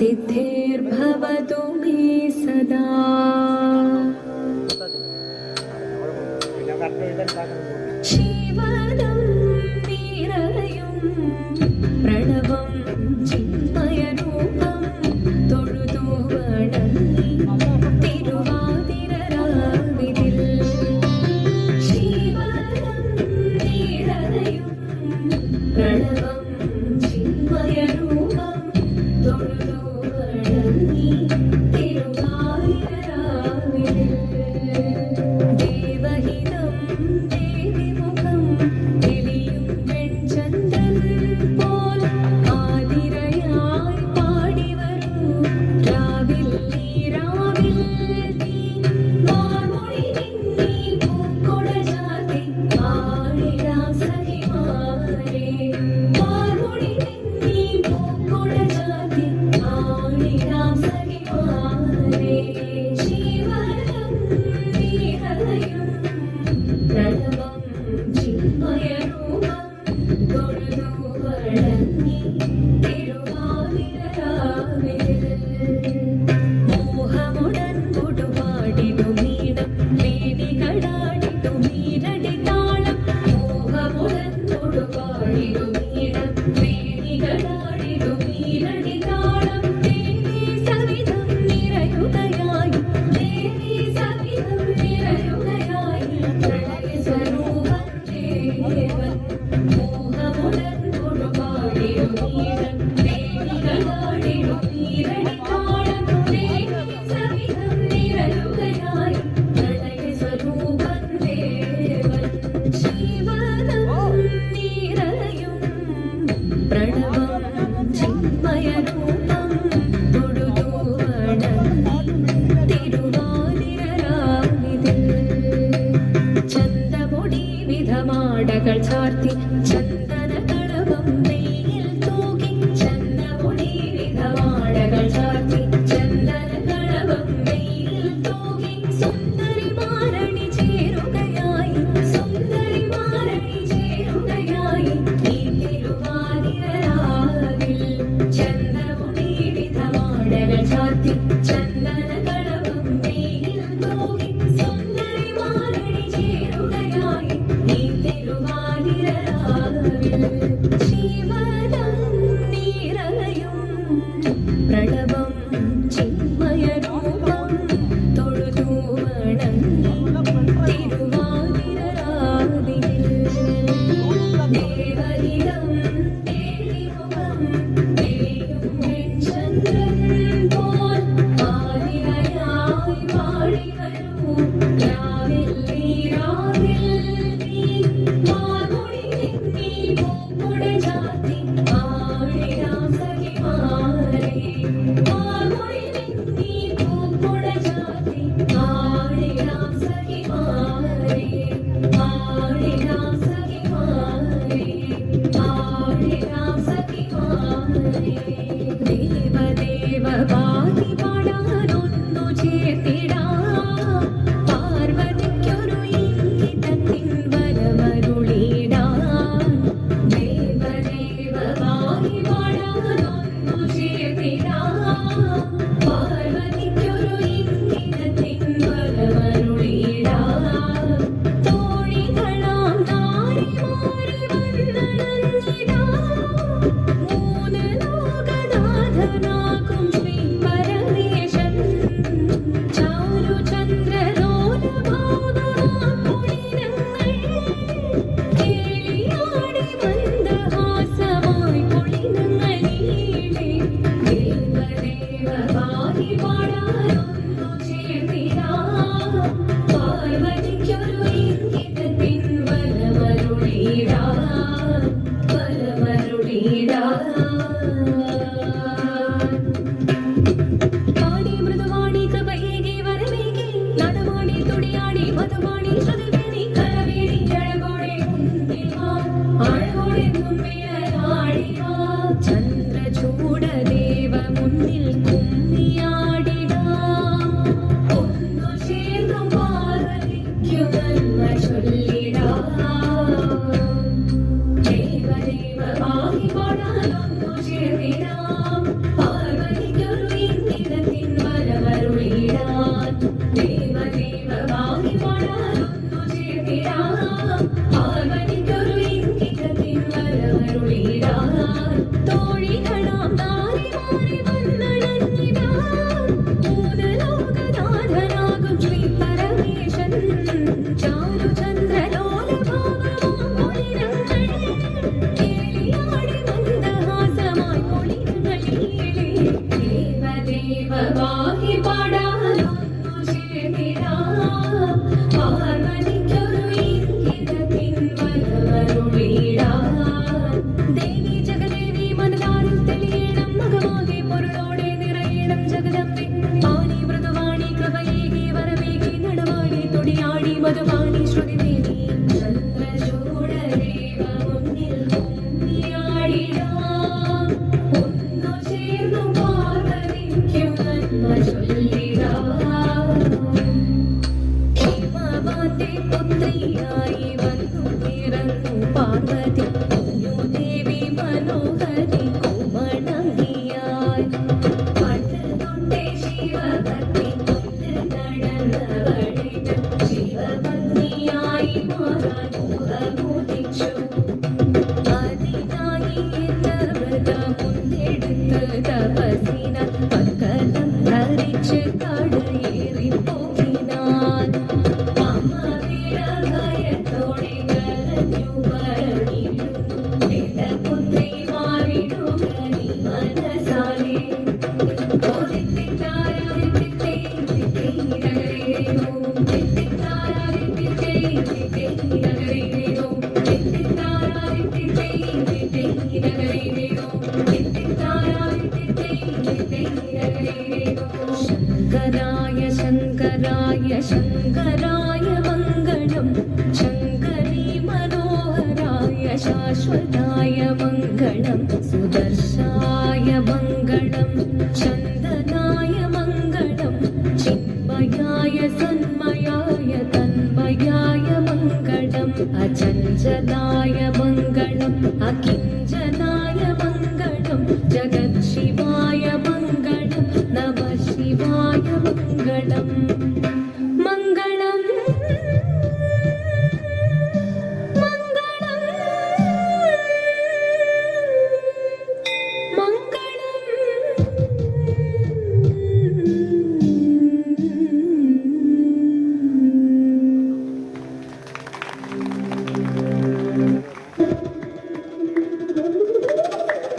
सिद्धिर्भवतु मे सदा। शिवदं निरलयं प्रणवं चिन्मयरूपं തൊഴുതു വണങ്ങി തിരുവാതിരരാവിതിൽ. ശിവദം നിരലയം പ്രണവം ചിന്മയരൂപം തൊഴുതു വണങ്ങി തിരുവാതിരരാവിതിൽ. ദേവഹിതം ദേവിമുഖം തെളിയും വെൺചന്ദ്രൻ പോൽ ആതിരയായി പാടിവരൂ രാവിൽ നീ രാവിൽ നീ മാർമൊഴി നിന്നീ പൂക്കൊട ചാർത്തി ആടിടാം സഖിമാരേ. മാർമൊഴി നിന്നീ പൂക്കൊട ചാർത്തി ആടിടാം സഖിമാരേ. ശിവദം നിരലയം പ്രണവം ചിന്മയരൂപം തൊഴുതു വണങ്ങി തിരുവാതിരരാവിതിൽ. മോഹമുടൻ കൊടുപാടിതു മീണം വേദികളാടിതു മീരടി താളം. മോഹമുടൻ കൊടുപാടിതു മീണം വേദികളാടിതു മീരടി താളം. ദേവി സവിധം നിറയുകയായി ദേവി സവിധം നിറയുകയായി പ്രളയ സ്വരൂപം ദേവൻ. മോഹമുടൻ കൊടുപാടിതു മീണം വേദികളാടിതു മീരടി താളം. ദേവി സവിധം നിറയുകയായി പ്രളയ സ്വരൂപം ദേവൻ. ശിവദം നിരലയം പ്രണവം ചിന്മയരൂപം തൊഴുതു വണങ്ങി തിരുവാതിരരാവിതിൽ. ചന്തമൊടി വിധമാടകൾ ചാർത്തി ചന്ദനകളഭം നെയ്യിൽ തൂകി. ചന്തമൊടി വിധമാടകൾ ചാർത്തി ചന്ദനകളഭം നെയ്യിൽ തൂകി. സുന്ദരിമാരണി ചേരുകയായി സുന്ദരിമാരണി ചേരുകയായി ഈ തിരുവാതിരരാവിൽ. ചന്തമൊടി വിധമാടകൾ ചാർത്തി ചന്ദനകളഭം നെയ്യിൽ തൂകി. സുന്ദരിമാരണി ചേരുകയായി ഈ തിരുവാതിരരാവിൽ. ശിവദം നിരലയം പ്രണവം ചിന്മയരൂപം തൊഴുതു വണങ്ങി തിരുവാതിരരാവിതിൽ. ദേവഹിതം ദേവിമുഖം തെളിയും വെൺചന്ദ്രൻ പോൽ ആതിരയായി പാടിവരൂ രാവിൽ നീ രാവിൽ നീ മാർമൊഴി നിന്നീ പൂക്കൊട ചാർത്തി ആടിടാം സഖിമാരേ. മാർമൊഴി നിന്നീ പൂക്കൊട ചാർത്തി ആടിടാം സഖിമാരേ. ആടിടാം സഖിമാരേ. ആടിടാം സഖിമാരേ. ദേവദേവ പാടി പാടാനൊന്നു ചേർത്തിടാം. പാർവതിക്കൊരു ഇംഗിതത്തിൻ വരമരുളിടാം. ദേവദേവ പാടി പാടാനൊന്നു ചേർത്തിടാം. പാർവതിക്കൊരു ഇംഗിതത്തിൻ വരമരുളിടാം. തോഴികളാം നാരിമാരെ വന്ദനഞ്ഞിടാം. മൂന്ന് ലോകനാഥനാകും ശ്രീ പരമേശൻ. ചാരുചന്ദ്രലോലഭാവമാം പൊളിനങ്ങൾ കേളിയാടി മന്ദഹാസമായി പൊളിനങ്ങൾ നീളെ. ദേവദേവ പാടി പാടാനൊന്നു ചേർത്തിടാം. പാർവതിക്കൊരു ഇംഗിതത്തിൻ വരമരുളിടാം. വരമരുളിടാം. പാടി മൃദുവാണി കൃപയേകി വരമേകി നടമാടി തുടിയാടി മധുവാണി ശ്രുതിവേണി കരവേണി അഴകോടെ മുന്നിൽ വാ അഴകോടെ മുമ്പിലാടി വാ. ചന്ദ്രചൂഡദേവ മുന്നിൽ കുമ്മിയാടിടാം. ഒന്നു ചേർന്നു പാർവതിക്കു നന്മ ചൊല്ലിടാം. ദേവദേവ പാടി പാടാനൊന്നു ചേർത്തിടാം. പാർവതിക്കൊരു വിളമ്പി പാണി മൃദുവാണി കൃപയേകി വരവേകി നടവാണി തുടിയാടി മധുവാണി ശ്രുതിവേദി ചന്ദ്രചൂഡദേവ മുന്നിൽ പൊങ്ങിയാടിടാം ഒന്നു ചേർന്നു പാർവതിക്കു നന്മ ചൊല്ലിടാം ഹിമവാന്റെ പുത്രിയായി വന്നു പിറന്നു പാർവതി ദേവി മനോഹരി കോമളങ്ങിയായി പണ്ട് തൊട്ടേ ശിവഭക്തി കൊണ്ട് നടന്നവളെ ശിവഭക്തിയായി മാറാൻ മോഹമോദിച്ചു അതിനായി വ്രതമുണ്ടെടുത്ത് തപസിന പക്കലം ധരിച്ച് കടയേറി പോകിനാൻ ഭയത്തോടെ കരഞ്ഞു പറഞ്ഞിരുന്നു പുത്രി മാറിടുകനി മനസാലെ ശങ്കരായ ശങ്കരായ ശങ്കരായ മംഗളം ശങ്കരീ മനോഹരായ ശാശ്വതായ മംഗളം സുദർശായ മംഗളം ചന്ദനായ മംഗളം ചിന്മയായ സന്മയായ തന്മയായ മംഗളം അചഞ്ചലായ മംഗളം അകിഞ്ചനായ മംഗളം ജഗത് ശിവായ മംഗളം നമഃ ശിവായ മംഗളം